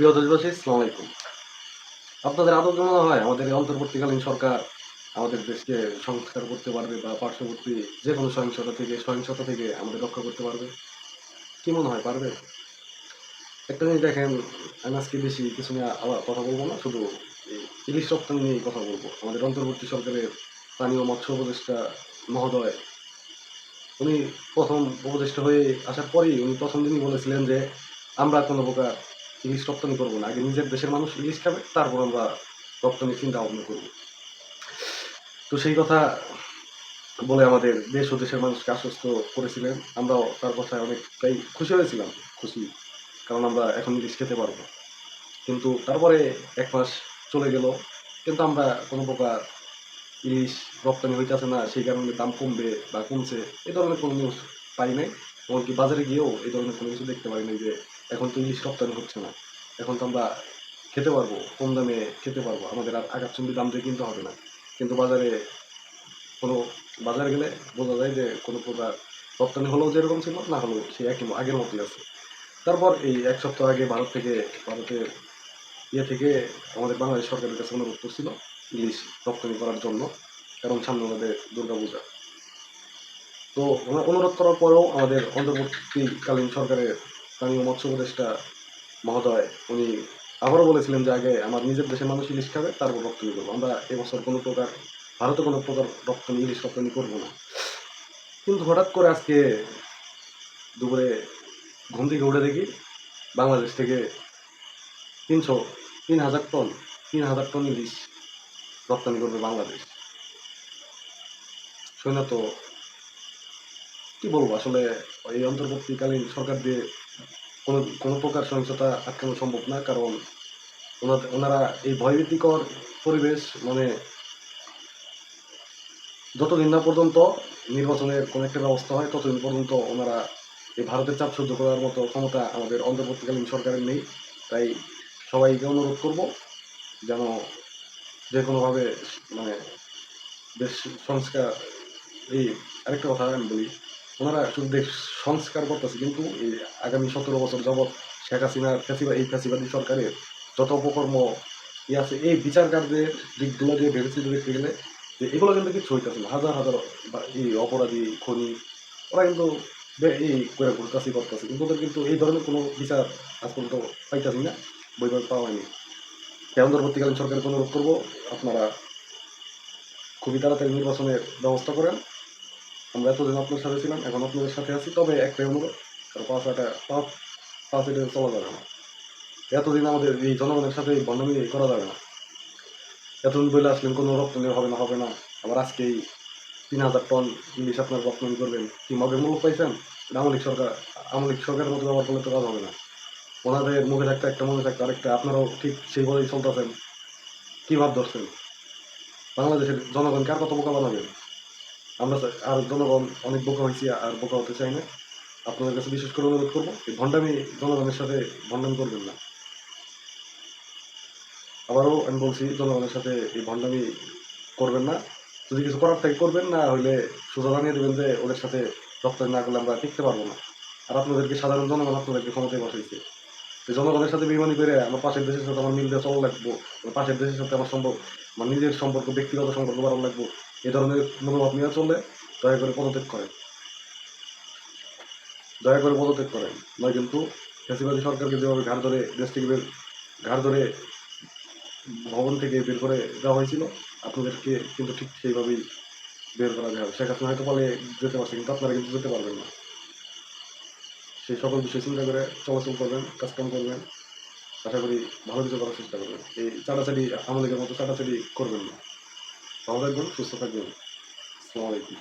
প্রিয় দেশবাসী, আসসালামু আলাইকুম। আপনাদের আদৌ কি মনে হয় আমাদের এই অন্তর্বর্তীকালীন সরকার আমাদের দেশকে সংস্কার করতে পারবে বা পার্শ্ববর্তী যেকোনো সহিংসতা থেকে আমাদের রক্ষা করতে পারবে? কি মনে হয় পারবে? একটা জিনিস দেখেন, আমি আজকে বেশি কিছু নিয়ে আবার কথা বলব না, শুধু এই ইলিশ রপ্তানি নিয়েই কথা বলব। আমাদের অন্তর্বর্তী সরকারের পানি ও মৎস্য উপদেষ্টা মহোদয়, উনি ১ম উপদেষ্টা হয়ে আসার পরেই উনি ১ম দিনই বলেছিলেন যে, আমরা কোনো প্রকার ইলিশ রপ্তানি করব না। আগে নিজের দেশের মানুষ ইলিশ খাবে, তারপর আমরা রপ্তানির চিন্তা ভাবনা করব। তো সেই কথা বলে আমাদের দেশ ও দেশের মানুষকে আশ্বস্ত করেছিলেন। আমরাও তার কথায় অনেকটাই খুশি হয়েছিলাম। খুশি, কারণ আমরা এখন ইলিশ খেতে পারবো। কিন্তু তারপরে ১ মাস চলে গেল। কিন্তু আমরা কোনো প্রকার ইলিশ রপ্তানি হইতেছে না, সেই কারণে দাম কমবে বা কমছে এ ধরনের কোনো নিউজ পাই নাই। এমনকি বাজারে গিয়েও এই ধরনের কোনো কিছু দেখতে পাই নাই যে এখন তো ইলিশ রপ্তানি হচ্ছে না। এখন তো আমরা খেতে পারবো, কম দামে খেতে পারবো। আমাদের আর আকাশচুম্বী দাম দিয়ে কিনতে হবে না। কিন্তু কোনো বাজারে গেলে বোঝা যায় যে কোনো প্রকার রপ্তানি হলেও যেরকম ছিল, না হলেও সেই আগের মতোই আছে। তারপর এই ১ সপ্তাহ আগে ভারতের থেকে আমাদের বাংলাদেশ সরকারের কাছে অনুরোধ করছিল ইলিশ রপ্তানি করার জন্য, কারণ সামনে আমাদের দুর্গাপূজা। তো অনুরোধ করার পরেও আমাদের অন্তর্বর্তীকালীন সরকারের পানি ও মৎস্য উপদেষ্টা মহোদয় উনি আবারও বলেছিলেন যে আগে আমার নিজের দেশের মানুষ ইলিশ খাবে, তারপর রপ্তানি করবো। আমরা এবছর ভারতে কোনো প্রকার ইলিশ রপ্তানি করবো না। কিন্তু হঠাৎ করে আজকে দুপুরে ঘুম থেকে উঠে দেখি বাংলাদেশ থেকে ৩,০০০ টন ইলিশ রপ্তানি করবে বাংলাদেশ। শুনে তো কি বলবো আসলে, এই অন্তর্বর্তীকালীন সরকার দিয়ে কোনো প্রকার সহিংসতা আটকানো সম্ভব না, কারণ ওনারা এই ভয়ভীতিকর পরিবেশ, মানে যতদিন না পর্যন্ত নির্বাচনের কোনো একটা ব্যবস্থা হয় ততদিন পর্যন্ত ওনারা এই ভারতের চাপ সহ্য করার মতো ক্ষমতা আমাদের অন্তর্বর্তীকালীন সরকারের নেই। তাই সবাইকে অনুরোধ করব যেন যে কোনোভাবে, মানে দেশ সংস্কার, এই আরেকটা কথা আমি বলি, ওনারা শুধু দেশ সংস্কার করতেছে, কিন্তু এই আগামী ১৭ বছর যাবৎ শেখ হাসিনার ফ্যাসিবাদী সরকারের যত অপকর্ম আছে, এই বিচার কার্যের দিকগুলো দিয়ে ভেবেচিন্তে দেখতে গেলে যে এগুলো কিন্তু কিছু হইতেছে না। হাজার হাজার এই অপরাধী খনি ওরা কিন্তু এই করে করতেছে, কিন্তু ওদের কিন্তু এই ধরনের কোনো বিচার আজ পর্যন্ত পাইতেছি না, বৈধ পাওয়া হয়নি। তাই অন্তর্বর্তীকালীন সরকারকে অনুরোধ করবো, আপনারা খুবই তাড়াতাড়ি নির্বাচনের ব্যবস্থা করেন। আমরা এতদিন আপনার সাথে ছিলাম, এখন আপনাদের সাথে আছি, তবে একটাই অনুরোধ, কারো পাঁচ এটা চলা যাবে না। এতদিন আমাদের এই জনগণের সাথে এই বন্ডামি করা যাবে না। এতদিন বলে আসলেন কোনো রপ্তানি হবে না, আবার আজকে এই ৩,০০০ টন ইলিশ আপনার রপ্তানি করবেন, কি মগের মূল্য পাইছেন? আমলিক সরকারের মতো ব্যবহার করলে তো কাজ হবে না। ওনাদের মুখে থাকতে একটা, মনে থাকতে আরেকটা, আপনারাও ঠিক সেইভাবেই চলতেছেন। কি ভাব ধরছেন? বাংলাদেশের জনগণ কার কত বোকা বানাবেন? আমরা আর জনগণ অনেক বোকা হয়েছি, আর বোকা হতে চাই না। আপনাদের কাছে বিশেষ করে অনুরোধ করবো, এই জনগণের সাথে ভণ্ডামি করবেন না। আবারও আমি বলছি, জনগণের সাথে এই ভণ্ডামি করবেন না। যদি কিছু করার থাকে করবেন, না হইলে সোজা জানিয়ে দেবেন যে ওদের সাথে রপ্তানি না করলে আমরা টিকতে পারবো না। আর আপনাদেরকে সাধারণ জনগণ আপনাদেরকে ক্ষমতায় বসাইছে। জনগণের সাথে বেইমানি করে আমার পাশের দেশের সাথে আমার মিল দিয়ে চলা লাগবো, আমার পাশের দেশের সাথে আমার নিজের সম্পর্ক, ব্যক্তিগত সম্পর্ক বাড়ানো লাগবো, এ ধরনের মনোভাব নিয়ে চললে দয়া করে পদত্যাগ করেন। নয় কিন্তু ফ্যাসিবাদী সরকারকে যেভাবে ঘাড় ধরে ভবন থেকে বের করে দেওয়া হয়েছিল, আপনাদেরকে কিন্তু ঠিক সেইভাবেই বের করা যাবে। শেখ হাসিনা হয়তো পালিয়ে যেতে পারছে, কিন্তু আপনারা কিন্তু যেতে পারবেন না। সেই সকল বিষয় চিন্তা করে চলাচল করবেন, কাজকাম করবেন। আশা করি ভালো কিছু করার চেষ্টা করবেন। এই চাটাচাটি আমলিগের মতো চাটাচাটি করবেন না। ভালো থাকবেন, সুস্থ থাকবেন। আসসালামু আলাইকুম।